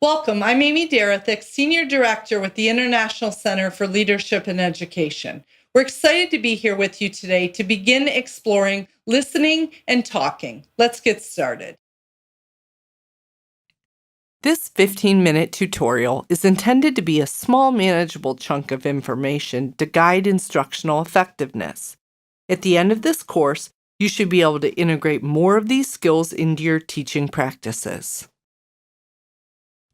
Welcome. I'm Amy Darathick, Senior Director with the International Center for Leadership and Education. We're excited to be here with you today to begin exploring listening and talking. Let's get started. This 15-minute tutorial is intended to be a small, manageable chunk of information to guide instructional effectiveness. At the end of this course, you should be able to integrate more of these skills into your teaching practices.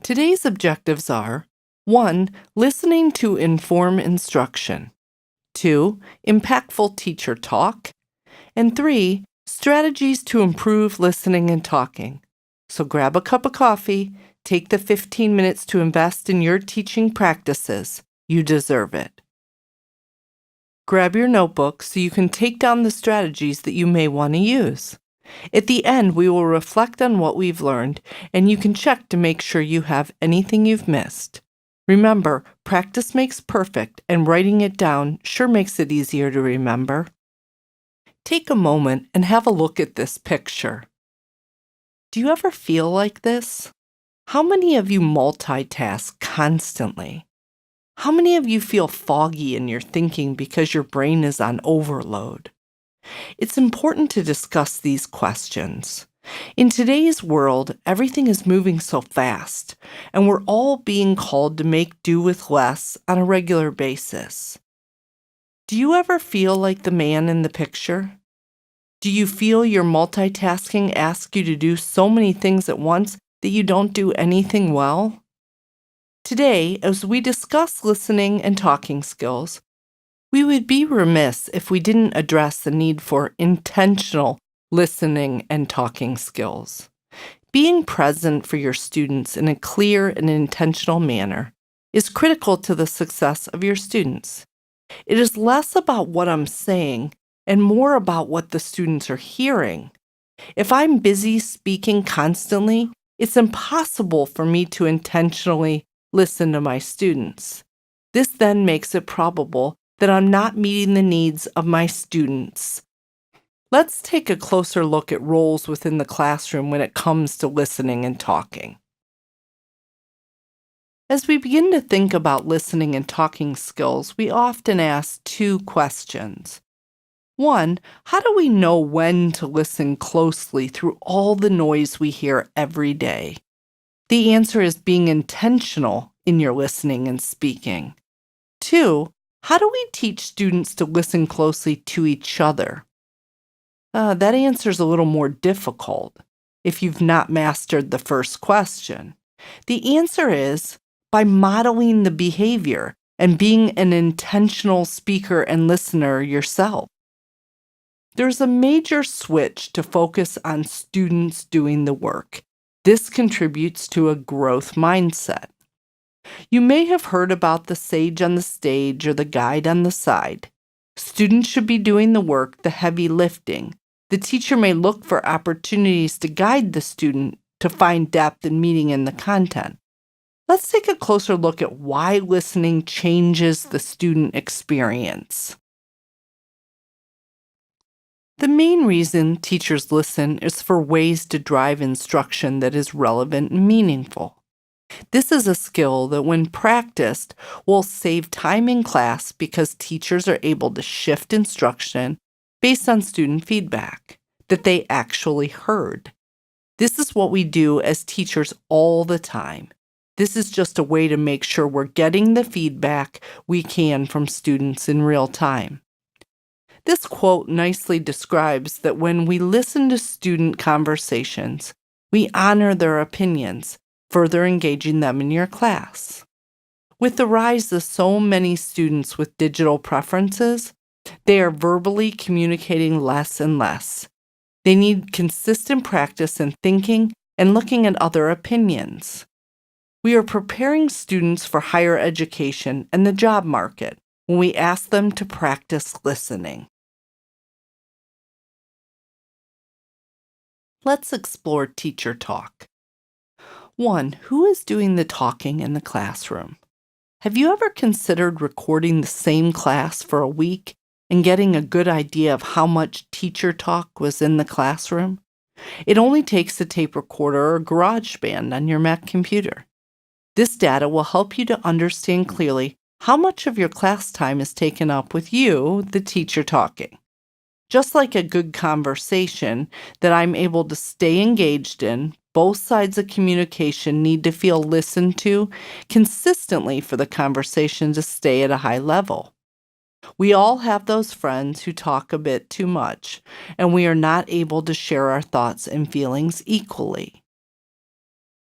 Today's objectives are 1. Listening to inform instruction, 2. Impactful teacher talk, and 3. Strategies to improve listening and talking. So grab a cup of coffee, take the 15 minutes to invest in your teaching practices. You deserve it. Grab your notebook so you can take down the strategies that you may want to use. At the end, we will reflect on what we've learned, and you can check to make sure you have anything you've missed. Remember, practice makes perfect, and writing it down sure makes it easier to remember. Take a moment and have a look at this picture. Do you ever feel like this? How many of you multitask constantly? How many of you feel foggy in your thinking because your brain is on overload? It's important to discuss these questions. In today's world, everything is moving so fast, and we're all being called to make do with less on a regular basis. Do you ever feel like the man in the picture? Do you feel your multitasking asks you to do so many things at once that you don't do anything well? Today, as we discuss listening and talking skills, we would be remiss if we didn't address the need for intentional listening and talking skills. Being present for your students in a clear and intentional manner is critical to the success of your students. It is less about what I'm saying and more about what the students are hearing. If I'm busy speaking constantly, it's impossible for me to intentionally listen to my students. This then makes it probable that I'm not meeting the needs of my students. Let's take a closer look at roles within the classroom when it comes to listening and talking. As we begin to think about listening and talking skills, we often ask two questions. 1, how do we know when to listen closely through all the noise we hear every day? The answer is being intentional in your listening and speaking. 2, how do we teach students to listen closely to each other? That answer is a little more difficult if you've not mastered the first question. The answer is by modeling the behavior and being an intentional speaker and listener yourself. There's a major switch to focus on students doing the work. This contributes to a growth mindset. You may have heard about the sage on the stage or the guide on the side. Students should be doing the work, the heavy lifting. The teacher may look for opportunities to guide the student to find depth and meaning in the content. Let's take a closer look at why listening changes the student experience. The main reason teachers listen is for ways to drive instruction that is relevant and meaningful. This is a skill that, when practiced, will save time in class because teachers are able to shift instruction based on student feedback that they actually heard. This is what we do as teachers all the time. This is just a way to make sure we're getting the feedback we can from students in real time. This quote nicely describes that when we listen to student conversations, we honor their opinions, further engaging them in your class. With the rise of so many students with digital preferences, they are verbally communicating less and less. They need consistent practice in thinking and looking at other opinions. We are preparing students for higher education and the job market when we ask them to practice listening. Let's explore teacher talk. 1, who is doing the talking in the classroom? Have you ever considered recording the same class for a week and getting a good idea of how much teacher talk was in the classroom? It only takes a tape recorder or GarageBand on your Mac computer. This data will help you to understand clearly how much of your class time is taken up with you, the teacher, talking. Just like a good conversation that I'm able to stay engaged in, both sides of communication need to feel listened to consistently for the conversation to stay at a high level. We all have those friends who talk a bit too much, and we are not able to share our thoughts and feelings equally.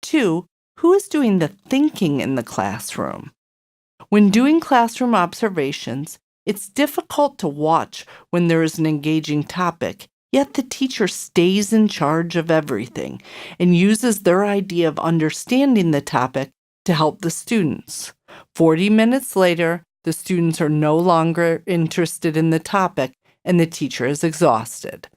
2. Who is doing the thinking in the classroom? When doing classroom observations, it's difficult to watch when there is an engaging topic, yet the teacher stays in charge of everything and uses their idea of understanding the topic to help the students. 40 minutes later, the students are no longer interested in the topic and the teacher is exhausted.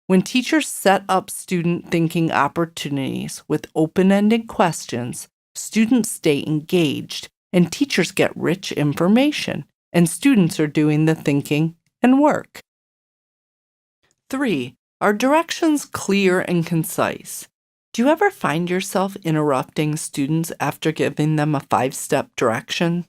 When teachers set up student thinking opportunities with open-ended questions, students stay engaged and teachers get rich information, and students are doing the thinking and work. 3. Are directions clear and concise? Do you ever find yourself interrupting students after giving them a 5-step direction?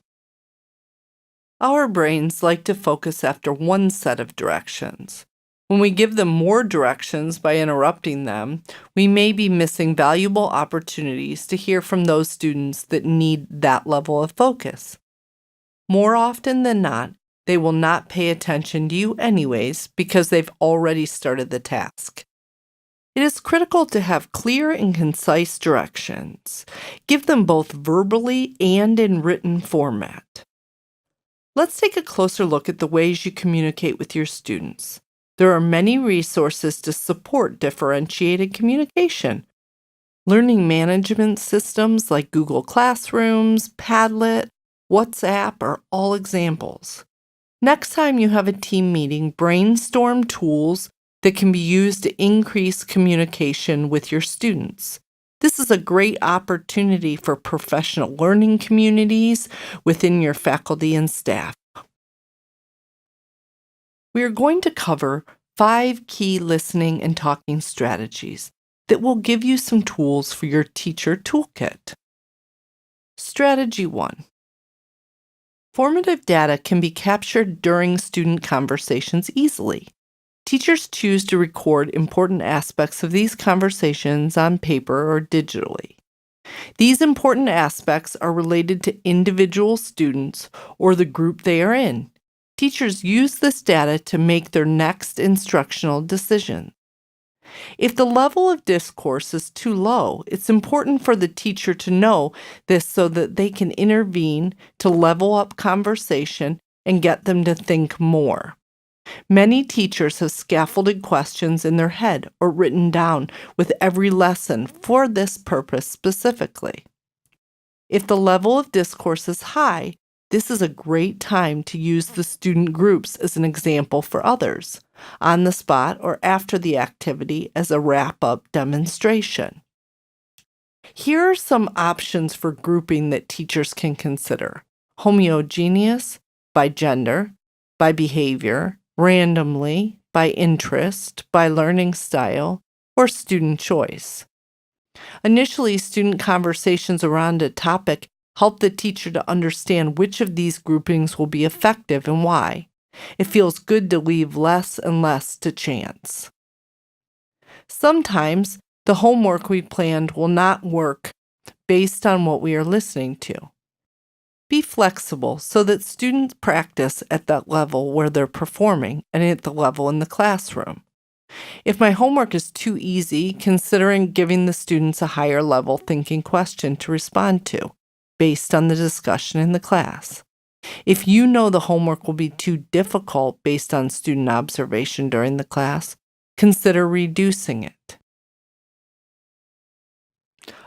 Our brains like to focus after one set of directions. When we give them more directions by interrupting them, we may be missing valuable opportunities to hear from those students that need that level of focus. More often than not, they will not pay attention to you anyways because they've already started the task. It is critical to have clear and concise directions. Give them both verbally and in written format. Let's take a closer look at the ways you communicate with your students. There are many resources to support differentiated communication. Learning management systems like Google Classrooms, Padlet, WhatsApp are all examples. Next time you have a team meeting, brainstorm tools that can be used to increase communication with your students. This is a great opportunity for professional learning communities within your faculty and staff. We are going to cover 5 key listening and talking strategies that will give you some tools for your teacher toolkit. Strategy 1. Formative data can be captured during student conversations easily. Teachers choose to record important aspects of these conversations on paper or digitally. These important aspects are related to individual students or the group they are in. Teachers use this data to make their next instructional decision. If the level of discourse is too low, it's important for the teacher to know this so that they can intervene to level up conversation and get them to think more. Many teachers have scaffolded questions in their head or written down with every lesson for this purpose specifically. If the level of discourse is high, this is a great time to use the student groups as an example for others, on the spot or after the activity as a wrap-up demonstration. Here are some options for grouping that teachers can consider: homogeneous, by gender, by behavior, randomly, by interest, by learning style, or student choice. Initially, student conversations around a topic help the teacher to understand which of these groupings will be effective and why. It feels good to leave less and less to chance. Sometimes, the homework we planned will not work based on what we are listening to. Be flexible so that students practice at that level where they're performing and at the level in the classroom. If my homework is too easy, considering giving the students a higher level thinking question to respond to, based on the discussion in the class. If you know the homework will be too difficult based on student observation during the class, consider reducing it.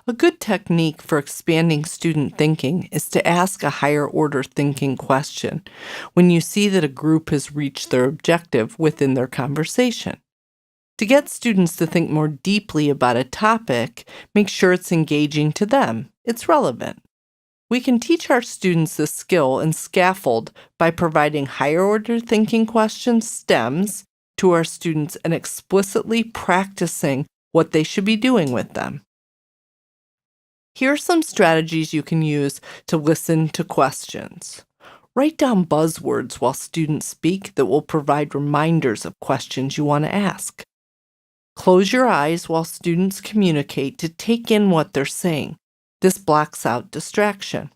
A good technique for expanding student thinking is to ask a higher order thinking question when you see that a group has reached their objective within their conversation. To get students to think more deeply about a topic, make sure it's engaging to them, it's relevant. We can teach our students this skill and scaffold by providing higher order thinking questions, STEMs, to our students and explicitly practicing what they should be doing with them. Here are some strategies you can use to listen to questions. Write down buzzwords while students speak that will provide reminders of questions you want to ask. Close your eyes while students communicate to take in what they're saying. This blocks out distraction.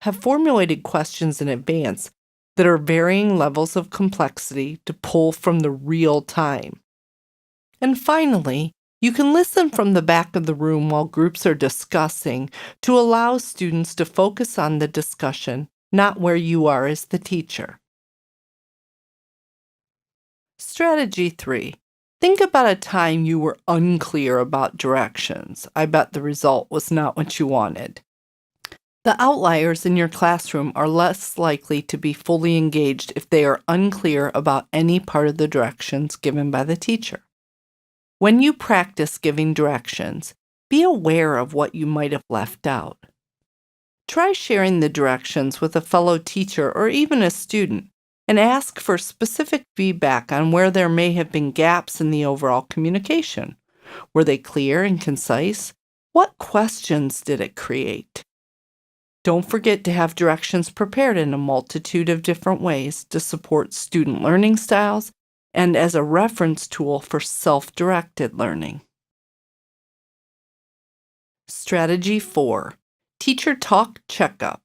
Have formulated questions in advance that are varying levels of complexity to pull from the real time. And finally, you can listen from the back of the room while groups are discussing to allow students to focus on the discussion, not where you are as the teacher. Strategy 3. Think about a time you were unclear about directions. I bet the result was not what you wanted. The outliers in your classroom are less likely to be fully engaged if they are unclear about any part of the directions given by the teacher. When you practice giving directions, be aware of what you might have left out. Try sharing the directions with a fellow teacher or even a student, and ask for specific feedback on where there may have been gaps in the overall communication. Were they clear and concise? What questions did it create? Don't forget to have directions prepared in a multitude of different ways to support student learning styles and as a reference tool for self-directed learning. Strategy 4. Teacher Talk Checkup.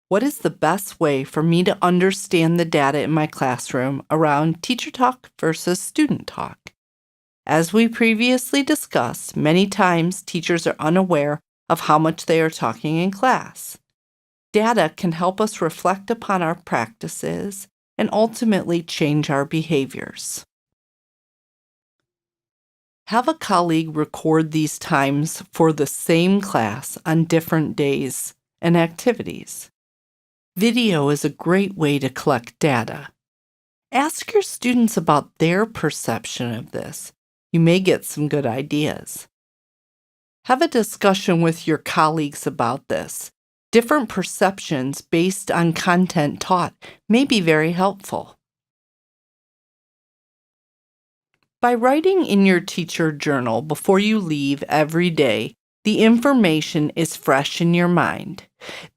What is the best way for me to understand the data in my classroom around teacher talk versus student talk? As we previously discussed, many times teachers are unaware of how much they are talking in class. Data can help us reflect upon our practices and ultimately change our behaviors. Have a colleague record these times for the same class on different days and activities. Video is a great way to collect data. Ask your students about their perception of this. You may get some good ideas. Have a discussion with your colleagues about this. Different perceptions based on content taught may be very helpful. By writing in your teacher journal before you leave every day, the information is fresh in your mind.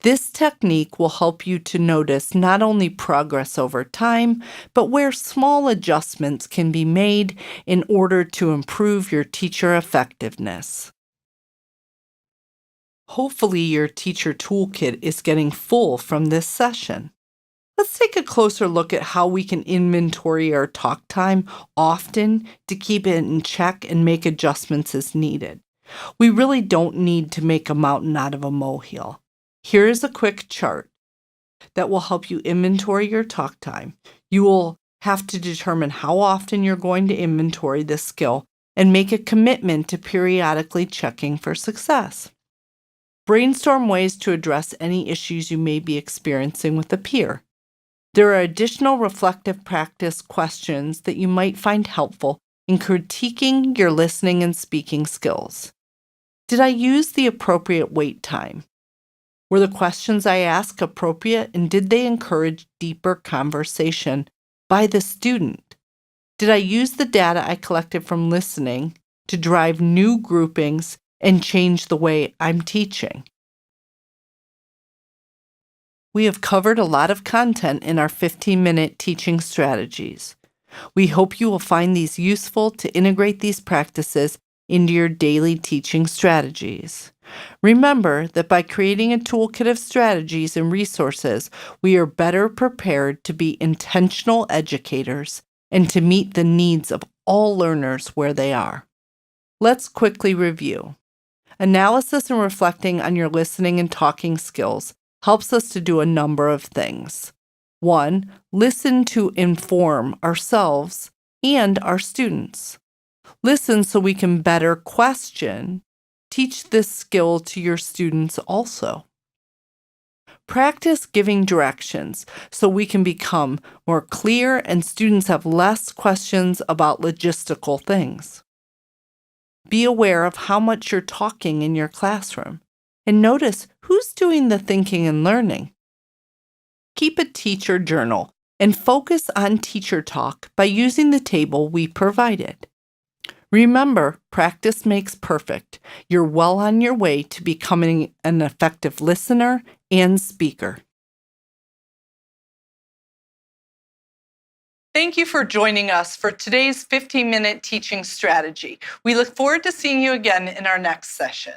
This technique will help you to notice not only progress over time, but where small adjustments can be made in order to improve your teacher effectiveness. Hopefully, your teacher toolkit is getting full from this session. Let's take a closer look at how we can inventory our talk time often to keep it in check and make adjustments as needed. We really don't need to make a mountain out of a molehill. Here is a quick chart that will help you inventory your talk time. You will have to determine how often you're going to inventory this skill and make a commitment to periodically checking for success. Brainstorm ways to address any issues you may be experiencing with a peer. There are additional reflective practice questions that you might find helpful in critiquing your listening and speaking skills. Did I use the appropriate wait time? Were the questions I asked appropriate, and did they encourage deeper conversation by the student? Did I use the data I collected from listening to drive new groupings and change the way I'm teaching? We have covered a lot of content in our 15-minute teaching strategies. We hope you will find these useful to integrate these practices into your daily teaching strategies. Remember that by creating a toolkit of strategies and resources, we are better prepared to be intentional educators and to meet the needs of all learners where they are. Let's quickly review. Analysis and reflecting on your listening and talking skills helps us to do a number of things. 1. Listen to inform ourselves and our students. Listen so we can better question. Teach this skill to your students also. Practice giving directions so we can become more clear and students have less questions about logistical things. Be aware of how much you're talking in your classroom and notice who's doing the thinking and learning. Keep a teacher journal and focus on teacher talk by using the table we provided. Remember, practice makes perfect. You're well on your way to becoming an effective listener and speaker. Thank you for joining us for today's 15-minute teaching strategy. We look forward to seeing you again in our next session.